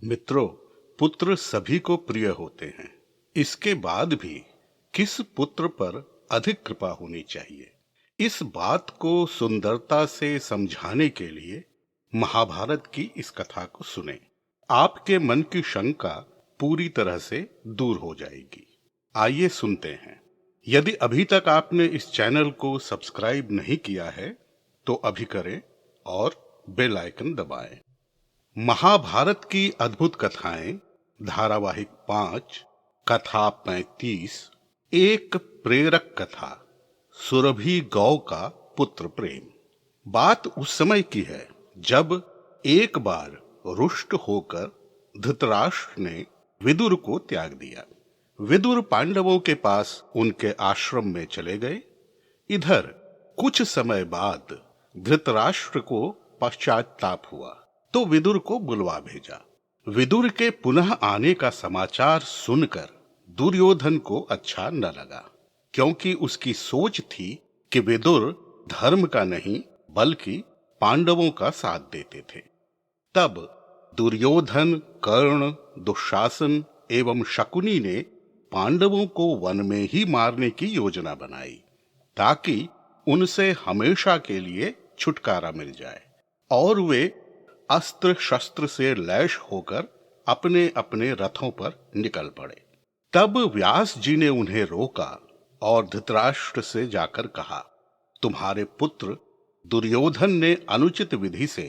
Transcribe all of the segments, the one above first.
मित्रों, पुत्र सभी को प्रिय होते हैं। इसके बाद भी किस पुत्र पर अधिक कृपा होनी चाहिए, इस बात को सुंदरता से समझाने के लिए महाभारत की इस कथा को सुने। आपके मन की शंका पूरी तरह से दूर हो जाएगी। आइए सुनते हैं। यदि अभी तक आपने इस चैनल को सब्सक्राइब नहीं किया है तो अभी करें और बेल आइकन दबाएं। महाभारत की अद्भुत कथाएं, धारावाहिक 5, कथा 35, एक प्रेरक कथा, सुरभि गौ का पुत्र प्रेम। बात उस समय की है जब एक बार रुष्ट होकर धृतराष्ट्र ने विदुर को त्याग दिया। विदुर पांडवों के पास उनके आश्रम में चले गए। इधर कुछ समय बाद धृतराष्ट्र को पश्चाताप हुआ तो विदुर को बुलवा भेजा। विदुर के पुनः आने का समाचार सुनकर दुर्योधन को अच्छा न लगा, क्योंकि उसकी सोच थी कि विदुर धर्म का नहीं बल्कि पांडवों का साथ देते थे। तब दुर्योधन, कर्ण, दुशासन एवं शकुनी ने पांडवों को वन में ही मारने की योजना बनाई ताकि उनसे हमेशा के लिए छुटकारा मिल जाए और वे अस्त्र शस्त्र से लैस होकर अपने अपने रथों पर निकल पड़े। तब व्यास जी ने उन्हें रोका और धृतराष्ट्र से जाकर कहा, तुम्हारे पुत्र दुर्योधन ने अनुचित विधि से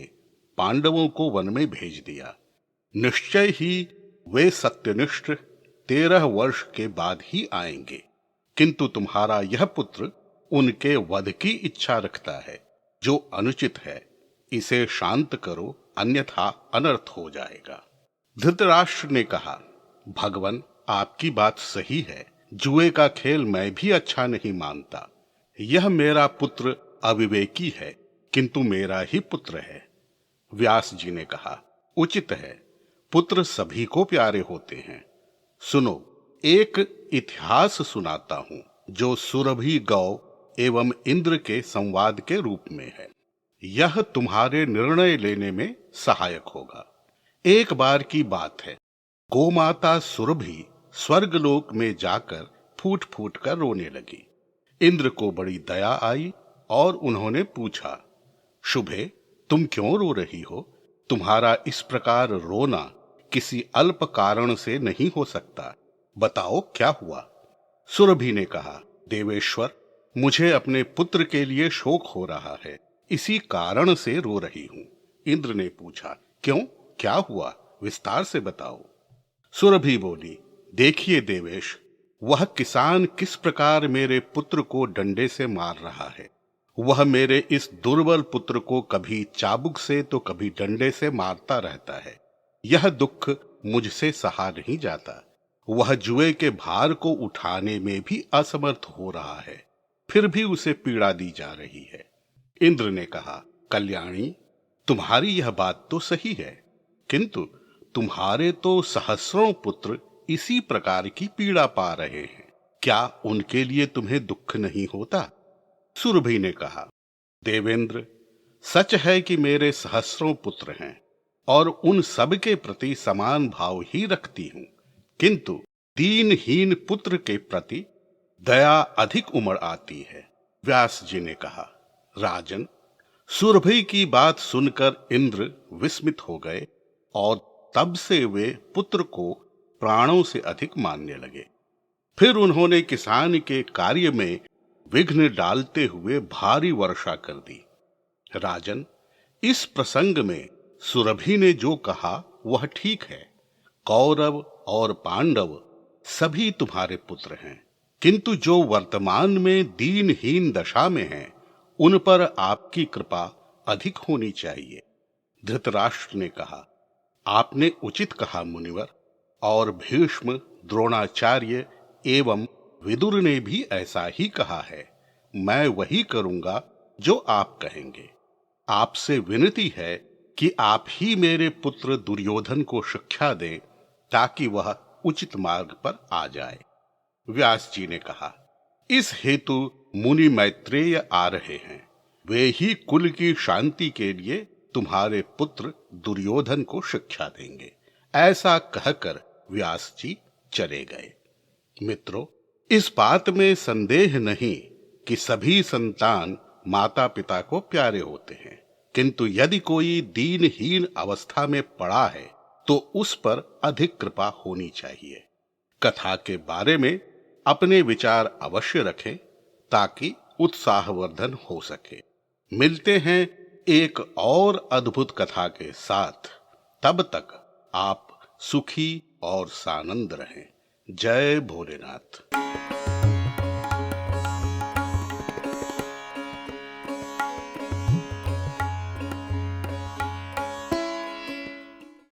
पांडवों को वन में भेज दिया। निश्चय ही वे सत्यनिष्ठ 13 वर्ष के बाद ही आएंगे, किंतु तुम्हारा यह पुत्र उनके वध की इच्छा रखता है, जो अनुचित है। इसे शांत करो, अन्यथा अनर्थ हो जाएगा। धृतराष्ट्र ने कहा, भगवन, आपकी बात सही है। जुए का खेल मैं भी अच्छा नहीं मानता। यह मेरा पुत्र अविवेकी है, किंतु मेरा ही पुत्र है। व्यास जी ने कहा, उचित है, पुत्र सभी को प्यारे होते हैं। सुनो, एक इतिहास सुनाता हूं जो सुरभि गौ एवं इंद्र के संवाद के रूप में है। यह तुम्हारे निर्णय लेने में सहायक होगा। एक बार की बात है, गोमाता सुरभि स्वर्गलोक में जाकर फूट फूट कर रोने लगी। इंद्र को बड़ी दया आई और उन्होंने पूछा, शुभे, तुम क्यों रो रही हो? तुम्हारा इस प्रकार रोना किसी अल्प कारण से नहीं हो सकता। बताओ क्या हुआ? सुरभि ने कहा, देवेश्वर, मुझे अपने पुत्र के लिए शोक हो रहा है, इसी कारण से रो रही हूं। इंद्र ने पूछा, क्यों, क्या हुआ? विस्तार से बताओ। सुरभि बोली, देखिए देवेश, वह किसान किस प्रकार मेरे पुत्र को डंडे से मार रहा है। वह मेरे इस दुर्बल पुत्र को कभी चाबुक से तो कभी डंडे से मारता रहता है। यह दुख मुझसे सहा नहीं जाता। वह जुए के भार को उठाने में भी असमर्थ हो रहा है, फिर भी उसे पीड़ा दी जा रही है। इंद्र ने कहा, कल्याणी, तुम्हारी यह बात तो सही है, किंतु तुम्हारे तो सहस्रों पुत्र इसी प्रकार की पीड़ा पा रहे हैं। क्या उनके लिए तुम्हें दुख नहीं होता? सुरभि ने कहा, देवेंद्र, सच है कि मेरे सहस्रों पुत्र हैं और उन सब के प्रति समान भाव ही रखती हूं, किंतु दीनहीन पुत्र के प्रति दया अधिक उमड़ आती है। व्यास जी ने कहा, राजन, सुरभि की बात सुनकर इंद्र विस्मित हो गए और तब से वे पुत्र को प्राणों से अधिक मानने लगे। फिर उन्होंने किसान के कार्य में विघ्न डालते हुए भारी वर्षा कर दी। राजन, इस प्रसंग में सुरभि ने जो कहा वह ठीक है। कौरव और पांडव सभी तुम्हारे पुत्र हैं, किंतु जो वर्तमान में दीनहीन दशा में हैं, उन पर आपकी कृपा अधिक होनी चाहिए। धृतराष्ट्र ने कहा, आपने उचित कहा मुनिवर, और भीष्म, द्रोणाचार्य एवं विदुर ने भी ऐसा ही कहा है। मैं वही करूंगा जो आप कहेंगे। आपसे विनती है कि आप ही मेरे पुत्र दुर्योधन को शिक्षा दें ताकि वह उचित मार्ग पर आ जाए। व्यास जी ने कहा, इस हेतु मुनि मैत्रेय आ रहे हैं। वे ही कुल की शांति के लिए तुम्हारे पुत्र दुर्योधन को शिक्षा देंगे। ऐसा कहकर व्यास जी चले गए। मित्रों, इस बात में संदेह नहीं कि सभी संतान माता पिता को प्यारे होते हैं, किंतु यदि कोई दीनहीन अवस्था में पड़ा है तो उस पर अधिक कृपा होनी चाहिए। कथा के बारे में अपने विचार अवश्य रखें ताकि उत्साहवर्धन हो सके। मिलते हैं एक और अद्भुत कथा के साथ। तब तक आप सुखी और सानंद रहें। जय भोलेनाथ।